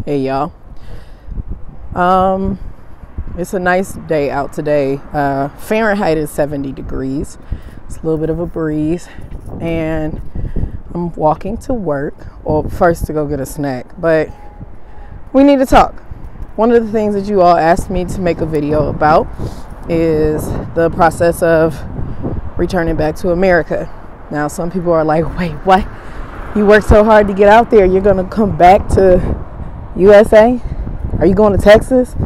Hey y'all. It's a nice day out today. Fahrenheit is 70 degrees. It's a little bit of a breeze, and I'm walking to work, or first to go get a snack, but we need to talk. One of the things that you all asked me to make a video about is the process of returning back to America. Now, some people are like, wait, what? You worked so hard to get out there, you're gonna come back to USA? Are you going to Texas?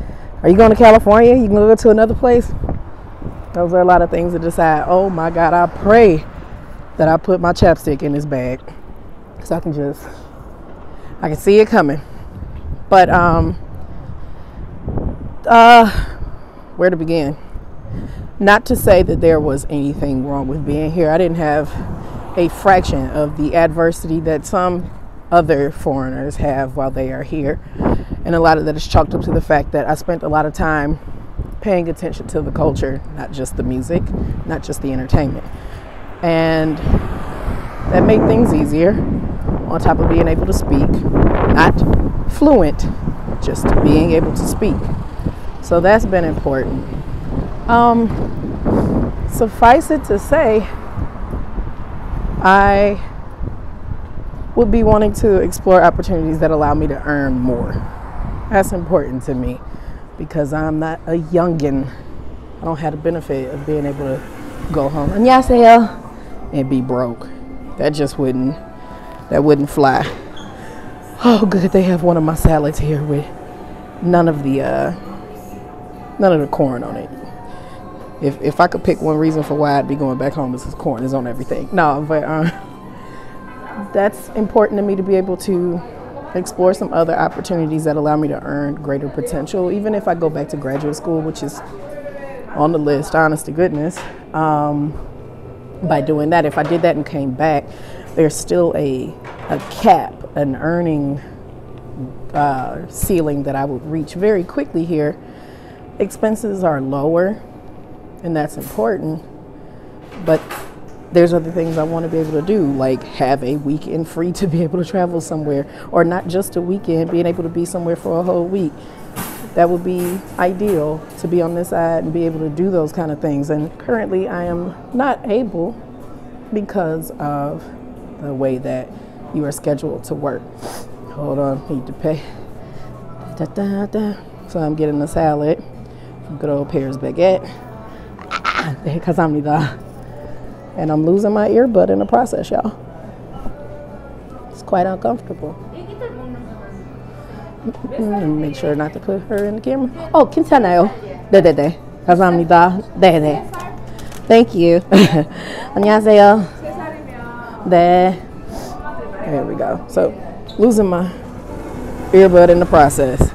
Are you going to California? You can go to another place? Those are a lot of things to decide. Oh my God, I pray that I put my chapstick in this bag so I can see it coming. But where to begin? Not to say that there was anything wrong with being here. I didn't have a fraction of the adversity that some other foreigners have while they are here, and a lot of that is chalked up to the fact that I spent a lot of time paying attention to the culture, not just the music, not just the entertainment, and that made things easier, on top of being able to speak, not fluent, just being able to speak. So that's been important. Suffice it to say, I would be wanting to explore opportunities that allow me to earn more. That's important to me because I'm not a youngin'. I don't have the benefit of being able to go home and be broke. That wouldn't fly. Oh, good, they have one of my salads here with none of the corn on it. If I could pick one reason for why I'd be going back home, it's because corn is on everything. No, but that's important to me, to be able to explore some other opportunities that allow me to earn greater potential, even if I go back to graduate school, which is on the list, honest to goodness. By doing that, if I did that and came back, there's still a cap, an earning ceiling that I would reach very quickly here. Expenses are lower, and that's important, but there's other things I want to be able to do, like have a weekend free to be able to travel somewhere, or not just a weekend, being able to be somewhere for a whole week. That would be ideal, to be on this side and be able to do those kind of things. And currently I am not able because of the way that you are scheduled to work. Hold on, need to pay. So I'm getting a salad from good old Pear's Baguette. And I'm losing my earbud in the process, y'all. It's quite uncomfortable. Make sure not to put her in the camera. Oh, 괜찮아요. 네네네. 감사합니다. 네네. Thank you. 안녕하세요. 네. There we go. So, losing my earbud in the process.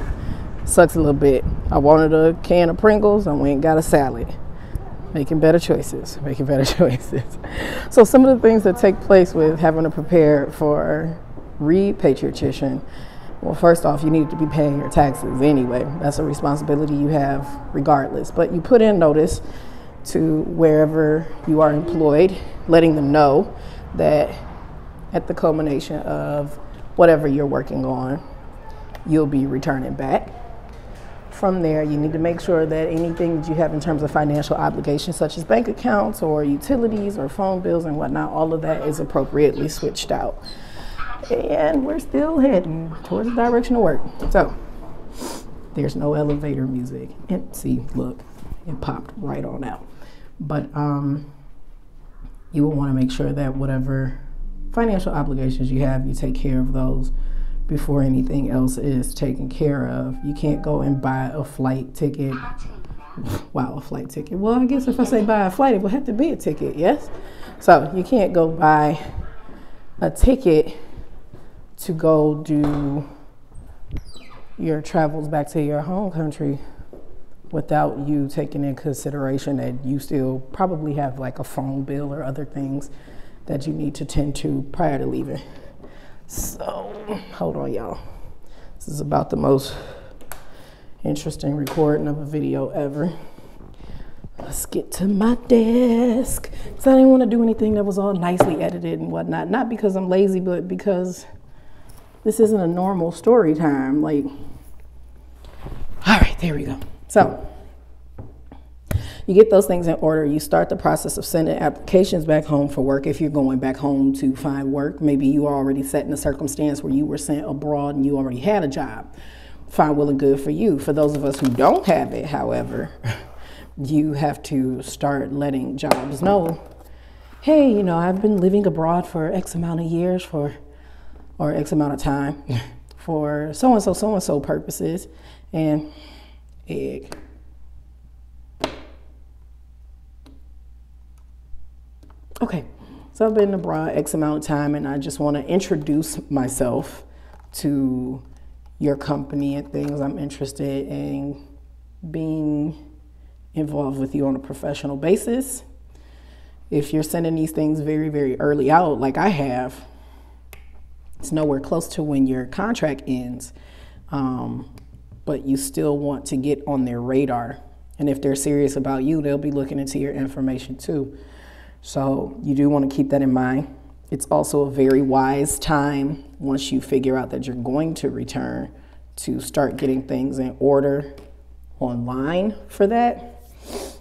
Sucks a little bit. I wanted a can of Pringles. I went and got a salad. Making better choices. So some of the things that take place with having to prepare for repatriation, well, first off, you need to be paying your taxes anyway. That's a responsibility you have regardless. But you put in notice to wherever you are employed, letting them know that at the culmination of whatever you're working on, you'll be returning back. From there, you need to make sure that anything that you have in terms of financial obligations, such as bank accounts or utilities or phone bills and whatnot, all of that is appropriately switched out. And we're still heading towards the direction of work. So there's no elevator music. And see, look, it popped right on out. But you will want to make sure that whatever financial obligations you have, you take care of those before anything else is taken care of. You can't go and buy a flight ticket. Wow, a flight ticket. Well, I guess if I say buy a flight, it would have to be a ticket, yes? So you can't go buy a ticket to go do your travels back to your home country without you taking in consideration that you still probably have like a phone bill or other things that you need to tend to prior to leaving. So, hold on, y'all. This is about the most interesting recording of a video ever. Let's get to my desk. So I didn't want to do anything that was all nicely edited and whatnot. Not because I'm lazy, but because This isn't a normal story time. Like, all right, there we go. So you get those things in order. You start the process of sending applications back home for work. If you're going back home to find work, maybe you are already set in a circumstance where you were sent abroad and you already had a job. Fine, well and good for you. For those of us who don't have it, however, you have to start letting jobs know, hey, you know, I've been living abroad for X amount of years or X amount of time for so-and-so purposes. And egg. Okay, so I've been abroad X amount of time, and I just want to introduce myself to your company and things. I'm interested in being involved with you on a professional basis. If you're sending these things very, very early out, like I have, it's nowhere close to when your contract ends, but you still want to get on their radar. And if they're serious about you, they'll be looking into your information too. So you do want to keep that in mind. It's also a very wise time, once you figure out that you're going to return, to start getting things in order online for that.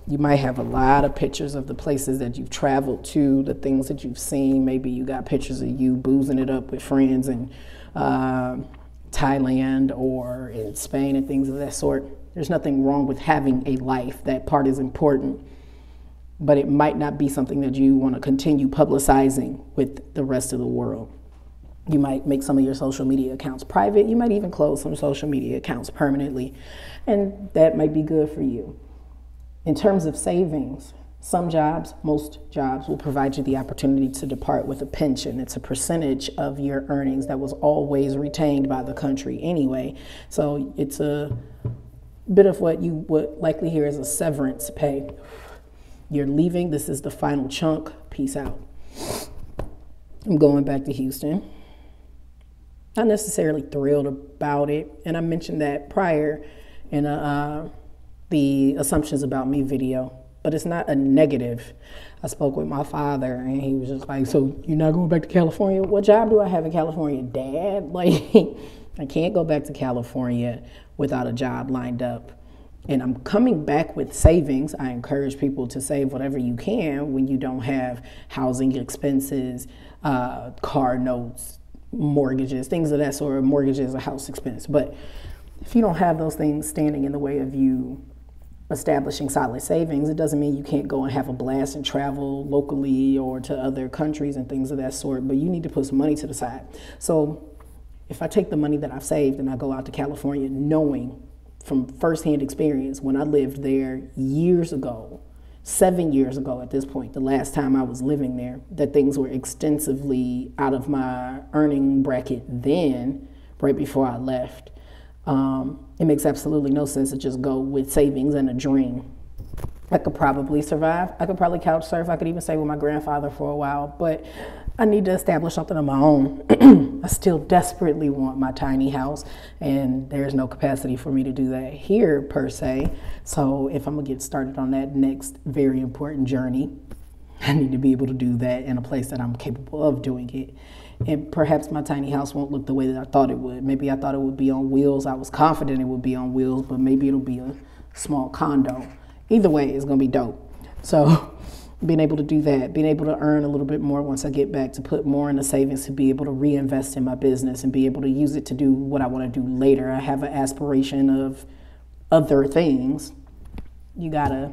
You might have a lot of pictures of the places that you've traveled to, the things that you've seen. Maybe you got pictures of you boozing it up with friends in Thailand or in Spain and things of that sort. There's nothing wrong with having a life. That part is important. But it might not be something that you want to continue publicizing with the rest of the world. You might make some of your social media accounts private. You might even close some social media accounts permanently. And that might be good for you. In terms of savings, some jobs, most jobs, will provide you the opportunity to depart with a pension. It's a percentage of your earnings that was always retained by the country anyway. So it's a bit of what you would likely hear as a severance pay. You're leaving. This is the final chunk. Peace out. I'm going back to Houston. Not necessarily thrilled about it. And I mentioned that prior in the Assumptions About Me video, but it's not a negative. I spoke with my father and he was just like, so you're not going back to California? What job do I have in California, Dad? Like, I can't go back to California without a job lined up. And I'm coming back with savings. I encourage people to save whatever you can when you don't have housing expenses, car notes, mortgages, things of that sort. Mortgages, a house expense. But if you don't have those things standing in the way of you establishing solid savings, it doesn't mean you can't go and have a blast and travel locally or to other countries and things of that sort, but you need to put some money to the side. So if I take the money that I've saved and I go out to California knowing from firsthand experience, when I lived there years ago, 7 years ago at this point, the last time I was living there, that things were extensively out of my earning bracket then, right before I left. It makes absolutely no sense to just go with savings and a dream. I could probably survive. I could probably couch surf. I could even stay with my grandfather for a while, but I need to establish something of my own. I still desperately want my tiny house, and there's no capacity for me to do that here per se. So if I'm gonna get started on that next very important journey, I need to be able to do that in a place that I'm capable of doing it. And perhaps my tiny house won't look the way that I thought it would. Maybe I thought it would be on wheels. I was confident it would be on wheels, but maybe it'll be a small condo. Either way, it's gonna be dope. So being able to do that, being able to earn a little bit more once I get back, to put more in the savings, to be able to reinvest in my business and be able to use it to do what I wanna do later. I have an aspiration of other things. You gotta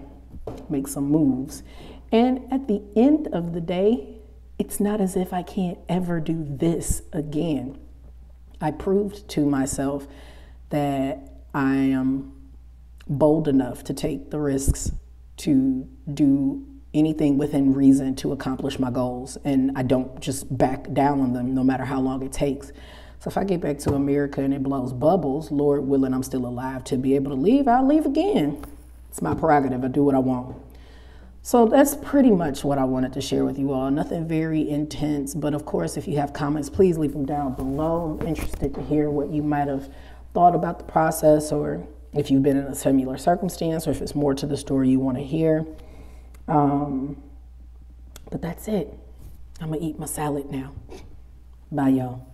make some moves. And at the end of the day, it's not as if I can't ever do this again. I proved to myself that I am bold enough to take the risks to do anything within reason to accomplish my goals. And I don't just back down on them no matter how long it takes. So if I get back to America and it blows bubbles, Lord willing, I'm still alive to be able to leave, I'll leave again. It's my prerogative. I do what I want. So that's pretty much what I wanted to share with you all. Nothing very intense, but of course, if you have comments, please leave them down below. I'm interested to hear what you might have thought about the process, or if you've been in a similar circumstance, or if it's more to the story you want to hear. But that's it. I'm gonna eat my salad now. Bye, y'all.